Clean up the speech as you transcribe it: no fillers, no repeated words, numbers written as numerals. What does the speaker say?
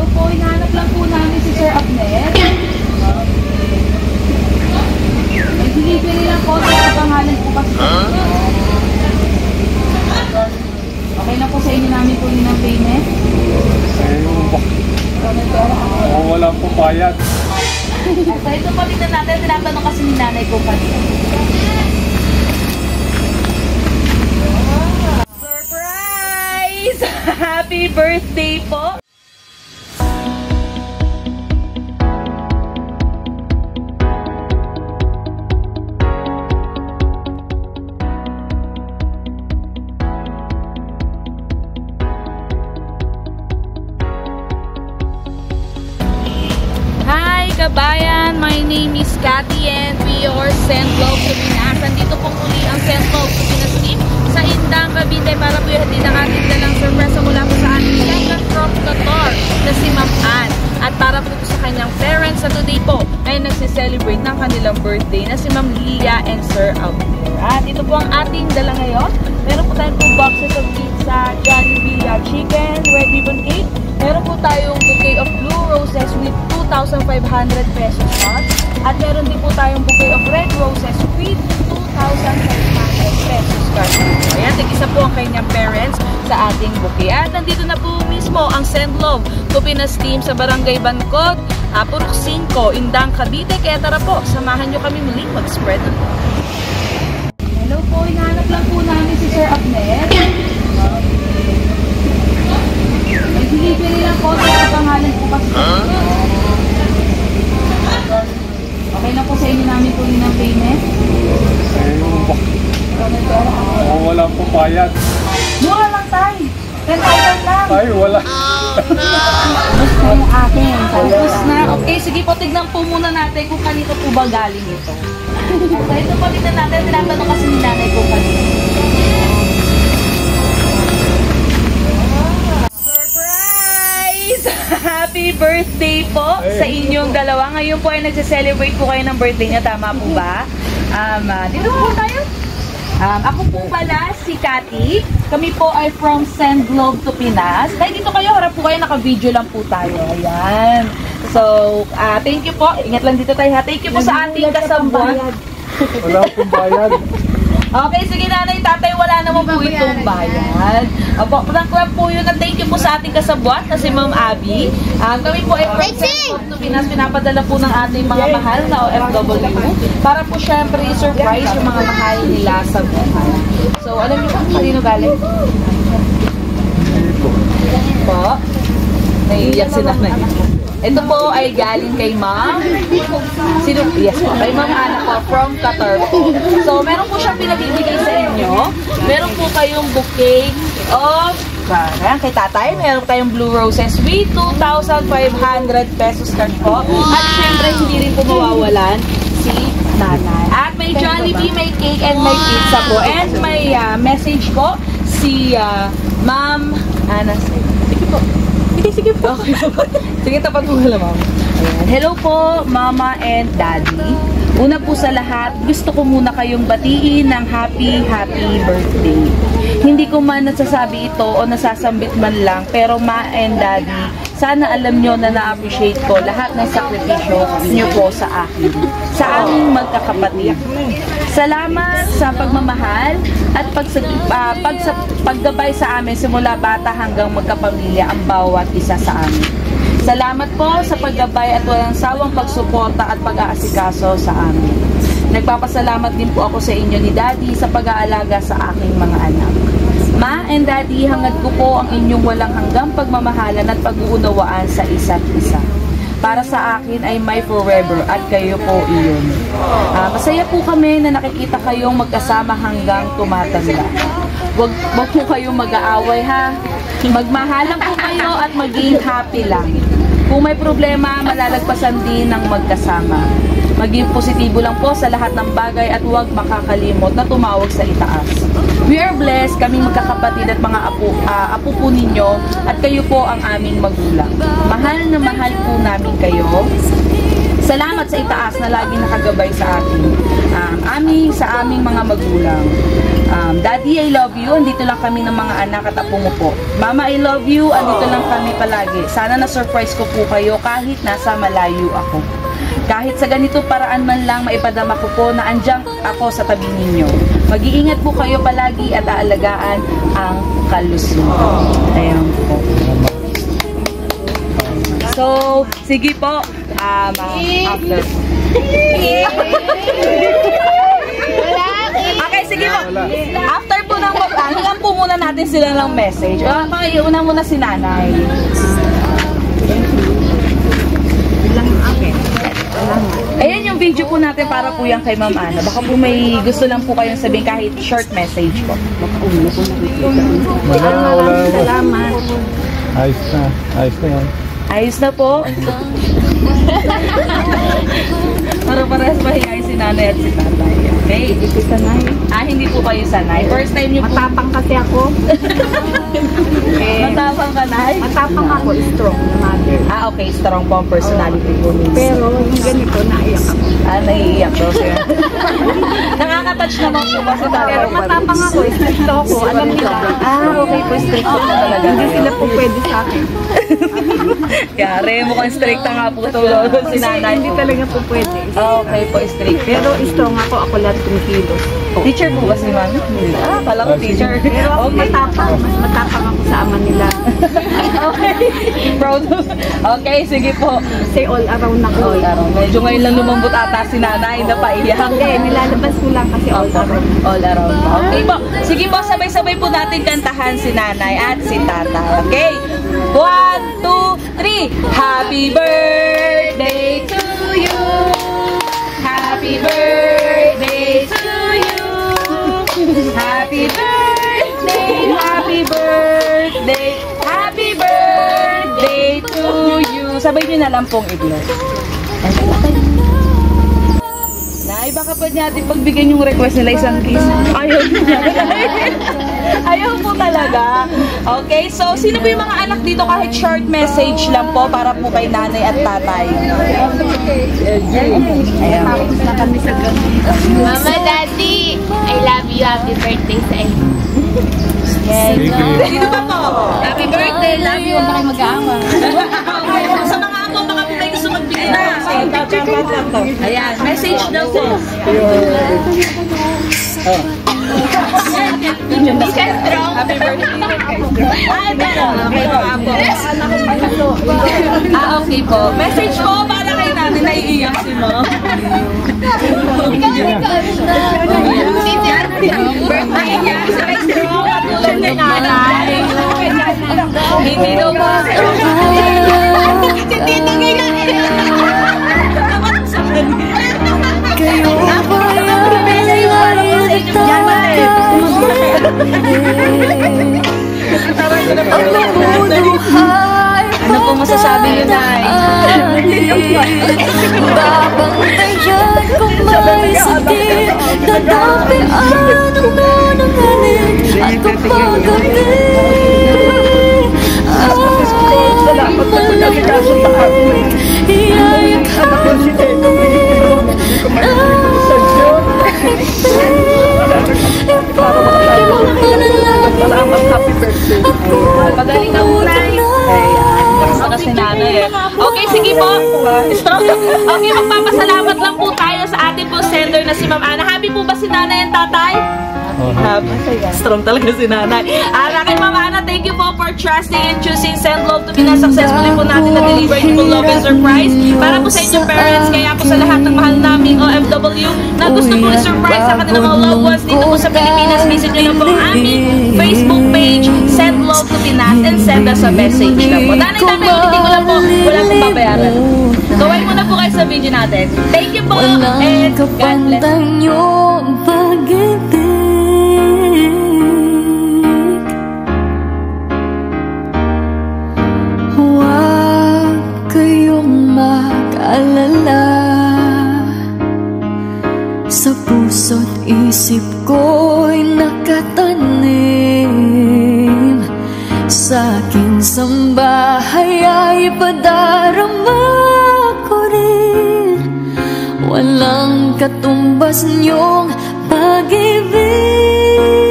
Hello po, hinahanap lang po namin si Sir Abner. May delivery lang po sa pangalan po kasi. Okay na po sa inyo namin po yun ang payment? Wala po bayad. So ito po tignan natin, tinatanong kasi ni nanay ko kanina. Surprise! Happy birthday po! Kabayan, my name is Cathy and we are St. Globe to Pinas. Nandito po muli ang St. Globe to Pinas team sa Indang, Cavite para po yung ating dalang surpresa mula po sa ating second from Qatar na si Ma'am Ann. At para po sa kanyang parents sa today po ay nagsiselebrate ng kanilang birthday na si Ma'am Lilia and Sir Abner. At ito po ang ating dala ngayon. Meron po tayong 2 boxes of pizza, Jollibee chicken, red ribbon cake. Meron po tayong bouquet of blue roses with 2,500 pesos each. At meron din po tayong bouquet of red roses with 2,500 pesos each. Ayan, tig-isa po ang kanyang parents sa ating bouquet. At nandito na po mismo ang Send Love to Pinas team sa Barangay Bancod, Purok 5, Indang, Cavite. Kaya tara po, samahan nyo kami muling mag-spread. Hello po, hinahanap lang po namin si Sir Abner. May delivery lang po sa pangalan po kasi. Okay na po sa inyo namin po yun ang payment? Wala po bayad. Mura lang tayo. 10,000 lang. Ay, wala. Basta yung akin. Tapos na. Okay, sige po, tignan po muna natin kung kanito po ba galing ito. So, ito po tignan natin. Tinatanong kasi ni nanay ko kanito. Surprise! Happy birthday po sa inyong dalawa. Ngayon po ay nagse-celebrate po kayo ng birthday niya. Tama po ba? Dito po tayo. Ako po pala si Cathy. Kami po ay from Send Globe to Pinas. Dahil dito kayo, harap po kayo, naka-video lang po tayo. Ayan. So, thank you po. Ingat lang dito tayo ha. Thank you po sa ating kasabwat. Wala pong bayad. Okay, sige nanay, tatay, wala naman po itong bayad. Opo, prank lang po yun. Thank you po sa ating kasabwat na si Ma'am Abby. Kami po ay from Send Globe to Pinas. Pinapadala po ng ating mga mahal na OFW para po syempre i-surprise yung mga mahal nila sa buhay. So, alam niyo kung kanino galing? Po? Naiiyak si nanay. Ito po ay galing kay Ma'am. Sino? Yes po. Kay Ma'am Ana po from Qatar po. So, meron po siyang pinabibigay sa inyo. Meron po kayong bouquet of kay tatay. Meron kayong blue roses with 2,500 pesos card po. At syempre, hindi rin po mawawalan si nanay. At may Jollibee, may cake, and may pizza po. And may message po si Ma'am Ana. Sige po. Sige po. Okay. Sige, tapat mo pala, Ma'am. Hello po, Mama and Daddy. Una po sa lahat, gusto ko muna kayong batiin ng happy birthday. Hindi ko man nasasabi ito o nasasambit man lang, pero Ma and Daddy, sana alam nyo na na-appreciate ko lahat ng sakripisyo nyo po sa akin, sa aming magkakapatid. Salamat sa pagmamahal at paggabay sa amin simula bata hanggang magkapamilya ang bawat isa sa amin. Salamat po sa paggabay at walang sawang pagsuporta at pag-aasikaso sa amin. Nagpapasalamat din po ako sa inyo ni Daddy sa pag-aalaga sa aking mga anak. Ma and Daddy, hangad ko po ang inyong walang hanggang pagmamahalan at pag-uunawaan sa isa't isa. Para sa akin ay may forever at kayo po iyon. Masaya po kami na nakikita kayong magkasama hanggang tumatanda. Wag po kayong mag-aaway ha. Magmahalan po kayo at maging happy lang. Kung may problema, malalagpasan din ng magkasama. Maging positibo lang po sa lahat ng bagay at huwag makakalimot na tumawag sa itaas. We are blessed, kaming magkakapatid at mga apo po ninyo at kayo po ang aming magulang. Mahal na mahal po namin kayo. Salamat sa itaas na lagi nakagabay sa atin. Sa aming mga magulang. Daddy, I love you. Andito lang kami ng mga anak at apo mo po. Mama, I love you. Andito lang kami palagi. Sana na-surprise ko po kayo kahit nasa malayo ako. Kahit sa ganito paraan man lang, maipadama ko po na andyang ako sa tabi ninyo. Mag-iingat po kayo palagi at aalagaan ang kalusugan. Ayan po. So, sige po. After. Okay, sige po. After po ng hingan po muna natin sila ng message. Una muna si nanay. Ayan yung video po natin para po yan kay Ma'am Ana. Baka po may gusto lang po kayong sabihin kahit short message po. Wala. Salamat. Ayos na yan. Ayos na po. Para parehas mahihayin si nanay at si tatay. Okay? Hindi ko sanay. Hindi po kayo sanay. First time niyo po. Matapang kasi ako. Matapang ka, Nay? Matapang ako, strong na mother. Okay. Strong po ang personality po minsan. Pero yung ganito, naiyak ako. Naiiyak po siya. Nakaka-touch naman po kasi Pero matapang ako, stricto ako. Alam nila. Okay po. Strict po talaga. Hindi sila po pwede sa akin. Yari, mukhang strict nga po ito si nanay. Hindi talaga po pwede. Okay po, strict. Pero strong ako lahat ng kilos. Teacher po ba si Mami? Kala ko teacher. Pero matapang, mas matapang ako sa ama nila. Okay. Proud. Okay, sige po. Kasi all around ako. All around. Medyo ngayon lang lumambot ata si nanay na paiyak. Hindi, nilalabas ko lang kasi all around. All around. Okay po. Sige po, sabay-sabay po natin kantahan si nanay at si tata. Okay? 1, 2, 3. Happy birthday to you. Happy birthday to you. Happy birthday, happy birthday, happy birthday to you. Sabay nyo na lang pong i-bless. Nay, baka pwede natin pagbigyan yung request nila isang kiss. Ayaw niya. Ayaw po talaga. Okay, so sino po yung mga anak dito kahit short message lang po para po kay nanay at tatay? Ayan. Mama, Daddy, I love you. Happy birthday sa inyo. Yes. Sino pa po? Happy birthday, love you. Huwag na kayo mag-aama. Sa mga ako, baka po may gusto magbigay na. Ayan, message daw po. Happy birthday. Okay po. Message po para kay nanay, naiiyak si Mom. Birthday niya. Sabay strong. Tulong ni nanay. Hindi daw po. Si Tita ngayon. Kayo ba ano po masasabi niyo, Nay? Babantayan kung may sakit, tatapian ang munang galit at kapagalit ay malamig, iyayag hangin Pagaling ka muna. Kasi nanay. Okay, sige po. Okay, magpapasalamat lang po tayo sa ating po sender na si Ma'am Ana. Happy po ba si nanay and tatay? Strong talaga si nanay. Kay Ma'am Ana, thank you po for trusting and choosing Send Love to Pinas. Successfully po natin na-deliver yung po love and surprise para po sa inyong parents. Kaya po sa lahat ng mahal naming OFW na gusto po i-surprise sa kanilang mga loved ones dito po sa Pilipinas, visit nyo lang po ang aming Facebook page, Send Love to Pinas, and send us a message lang po. Nanay, ulitin ko lang po, wala pong babayaran. Gawin mo na po kayo sa video natin. Thank you po, and God bless. Mag-alala, sa puso't isip ko'y nakatanim, sa aking sambahay ay padarama ko rin walang katumbas niyong pag-ibig.